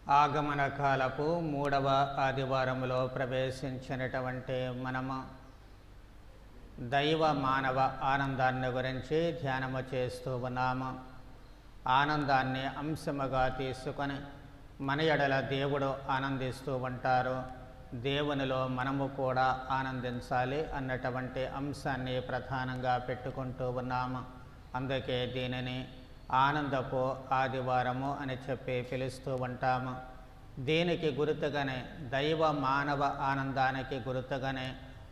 ఆగమన కాలపు 3వ ఆదివారంలో ప్రవేశించినటువంటి మనము దైవ మానవ ఆనందాన్ని గురించి ధ్యానము చేస్తూ ఉన్నాము. ఆనందాన్ని అంశముగా తీసుకొని మన ఎడల దేవుడు ఆనందిస్తూ ఉంటారు, దేవునిలో మనము కూడా ఆనందించాలి అన్నటువంటి అంశాన్ని ప్రధానంగా పెట్టుకుంటూ ఉన్నాము. అందుకే దీనిని ఆనందపు ఆదివారము అని చెప్పి పిలుస్తూ ఉంటాము. దీనికి గుర్తుగానే దైవ మానవ ఆనందానికి గుర్తుగానే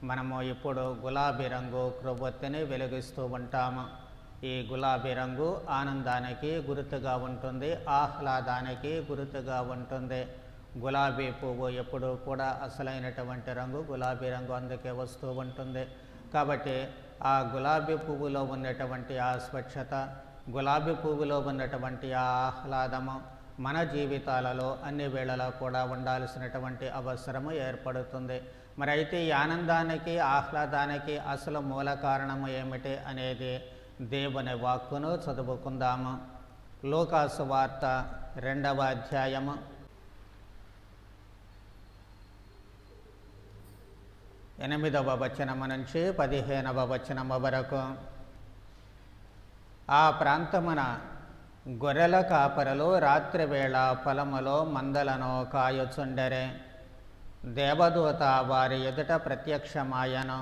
మనము ఇప్పుడు గులాబీ రంగు క్రొవ్వొత్తిని వెలిగిస్తూ ఉంటాము. ఈ గులాబీ రంగు ఆనందానికి గుర్తుగా ఉంటుంది, ఆహ్లాదానికి గుర్తుగా ఉంటుంది. గులాబీ పువ్వు ఎప్పుడు కూడా అసలైనటువంటి రంగు గులాబీ రంగు, అందుకే వస్తూ ఉంటుంది. కాబట్టి ఆ గులాబీ పువ్వులో ఉన్నటువంటి ఆ స్వచ్ఛత, గులాబీ పువ్వులో ఉన్నటువంటి ఆ ఆహ్లాదము మన జీవితాలలో అన్ని వేళలా కూడా ఉండాల్సినటువంటి అవసరము ఏర్పడుతుంది. మరి అయితే ఈ ఆనందానికి ఆహ్లాదానికి అసలు మూల కారణము ఏమిటి అనేది దేవుని వాక్కును చదువుకుందాము. లూకాసు వార్త 2వ అధ్యాయము 8వ వచనము నుంచి 15వ వచనము వరకు. ఆ ప్రాంతమున గొర్రెల కాపరులు రాత్రివేళ పొలములో మందలను కాయుచుండెరే. దేవదూత వారి ఎదుట ప్రత్యక్షమాయను.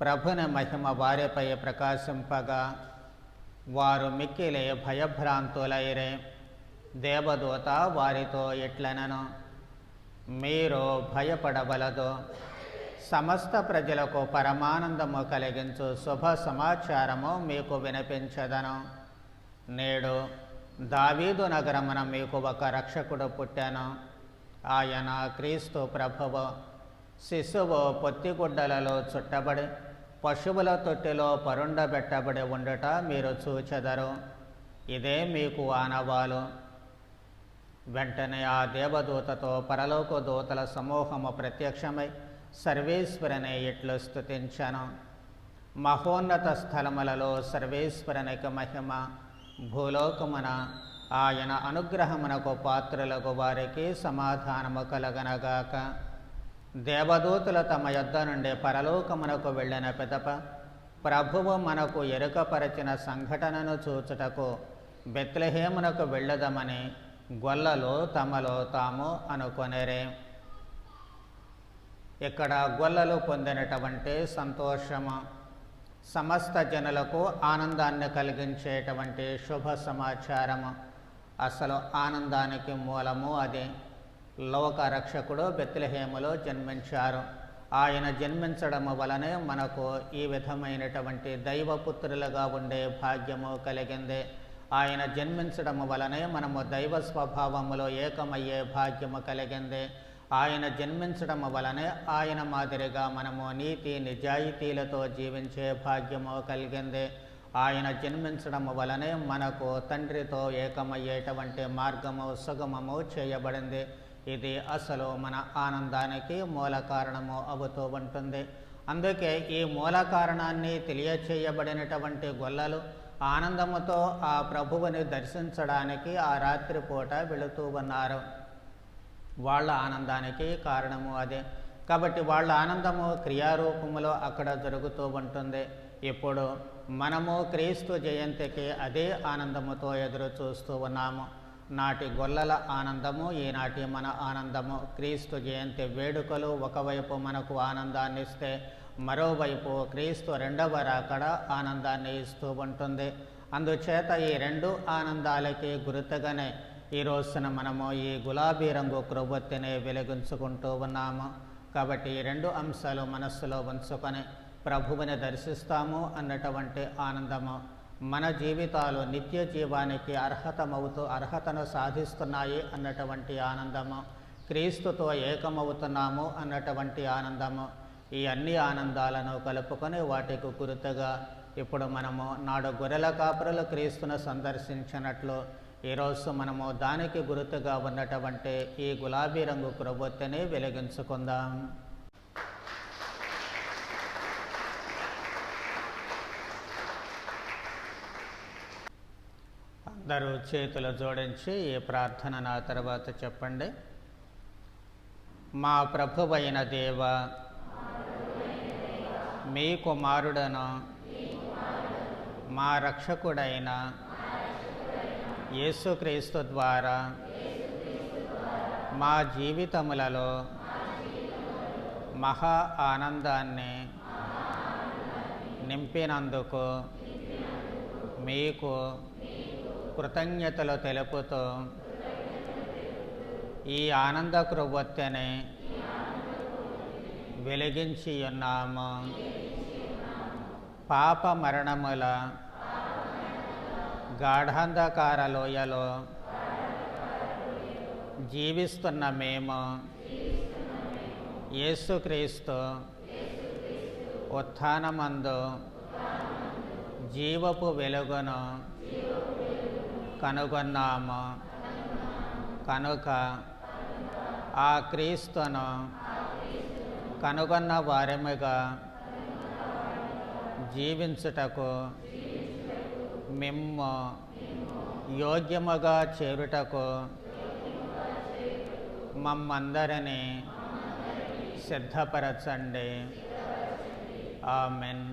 ప్రభుని మహిమ వారిపై ప్రకాశింపగా వారు మిక్కిలి భయభ్రాంతులైరే. దేవదూత వారితో ఇట్లనెను, మీరు భయపడవలదు. సమస్త ప్రజలకు పరమానందము కలిగించు శుభ సమాచారము మీకు వినిపించదను. నేడు దావీదు నగరమున మీకు ఒక రక్షకుడు పుట్టాను. ఆయన క్రీస్తు ప్రభువు. శిశువు పొత్తిగుడ్డలలో చుట్టబడి పశువుల తొట్టిలో పరుండబెట్టబడి ఉండుట మీరు చూచెదరు. ఇదే మీకు ఆనవాలు. వెంటనే ఆ దేవదూతతో పరలోక దూతల సమూహము ప్రత్యక్షమై సర్వేశ్వరుని ఇట్లు స్తుతించెను. మహోన్నత స్థలములలో సర్వేశ్వరునికి మహిమ, భూలోకమున ఆయన అనుగ్రహమునకు పాత్రులకు వారికి సమాధానము కలగనగాక. దేవదూతలు తమ యొద్ద నుండి పరలోకమునకు వెళ్ళిన పిదప ప్రభువు మనకు ఎరుకపరచిన సంఘటనను చూచుటకు బెత్లెహేమునకు వెళ్ళదమని గొల్లలు తమలో తాము అనుకొనిరే. ఇక్కడ గొల్లలు పొందినటువంటి సంతోషము సమస్త జనులకు ఆనందాన్ని కలిగించేటువంటి శుభ సమాచారము. అసలు ఆనందానికి మూలము అది. లోక రక్షకుడు బెత్లెహేములో జన్మించారు. ఆయన జన్మించడము వలనే మనకు ఈ విధమైనటువంటి దైవపుత్రులుగా ఉండే భాగ్యము కలిగింది. ఆయన జన్మించడము వలనే మనము దైవ స్వభావములో ఏకమయ్యే భాగ్యము కలిగింది. ఆయన జన్మించడము వలనే ఆయన మాదిరిగా మనము నీతి నిజాయితీలతో జీవించే భాగ్యము కలిగింది. ఆయన జన్మించడము వలనే మనకు తండ్రితో ఏకమయ్యేటువంటి మార్గము సుగమము చేయబడింది. ఇది అసలు మన ఆనందానికి మూల కారణము అవుతూ ఉంటుంది. అందుకే ఈ మూల కారణాన్ని తెలియచేయబడినటువంటి గొల్లలు ఆనందముతో ఆ ప్రభువుని దర్శించడానికి ఆ రాత్రిపూట వెళుతూ ఉన్నారు. వాళ్ళ ఆనందానికి కారణము అదే. కాబట్టి వాళ్ళ ఆనందము క్రియారూపములో అక్కడ జరుగుతూ ఉంటుంది. ఇప్పుడు మనము క్రీస్తు జయంతికి అదే ఆనందముతో ఎదురు చూస్తూ ఉన్నాము. నాటి గొల్లల ఆనందము ఈనాటి మన ఆనందము. క్రీస్తు జయంతి వేడుకలు ఒకవైపు మనకు ఆనందాన్ని ఇస్తే, మరోవైపు క్రీస్తు 2వ రాకడ ఆనందాన్ని ఇస్తూ ఉంటుంది. అందుచేత ఈ రెండు ఆనందాలకి గుర్తుగానే ఈ రోజున మనము ఈ గులాబీ రంగు క్రొవ్వొత్తిని వెలిగించుకుంటూ ఉన్నాము. కాబట్టి ఈ రెండు అంశాలు మనస్సులో ఉంచుకొని ప్రభువుని దర్శిస్తాము అన్నటువంటి ఆనందము మన జీవితాలు నిత్య జీవానికి అర్హతను సాధిస్తున్నాయి అన్నటువంటి ఆనందము, క్రీస్తుతో ఏకమవుతున్నాము అన్నటువంటి ఆనందము, ఈ అన్ని ఆనందాలను కలుపుకొని వాటికి గుర్తుగా ఇప్పుడు మనము నాడు గొర్రెల కాపురులు క్రీస్తును సందర్శించినట్లు ఈరోజు మనము దానికి గుర్తుగా ఉన్నటువంటి ఈ గులాబీ రంగు క్రొవ్వొత్తిని వెలిగించుకుందాం. అందరూ చేతులు జోడించి ఈ ప్రార్థన నా తర్వాత చెప్పండి. మా ప్రభువైన దేవ, మీ కుమారుడను మా రక్షకుడైన యేసుక్రీస్తు ద్వారా మా జీవితములలో మహా ఆనందాన్ని నింపినందుకు మీకు కృతజ్ఞతలు తెలుపుతూ ఈ ఆనంద కృవొత్తెని వెలిగించి ఉన్నాము. పాప మరణముల గాఢాంధకార లోయలో జీవిస్తున్న మేము యేసుక్రీస్తు ఉత్థానమందు జీవపు వెలుగును కనుగొన్నాము. కనుక ఆ క్రీస్తును కనుగొన్న వారముగా జీవించుటకు మిమ్ము యోగ్యముగా చేరుటకు మమ్మందరినీ సిద్ధపరచండి. ఆమెన్.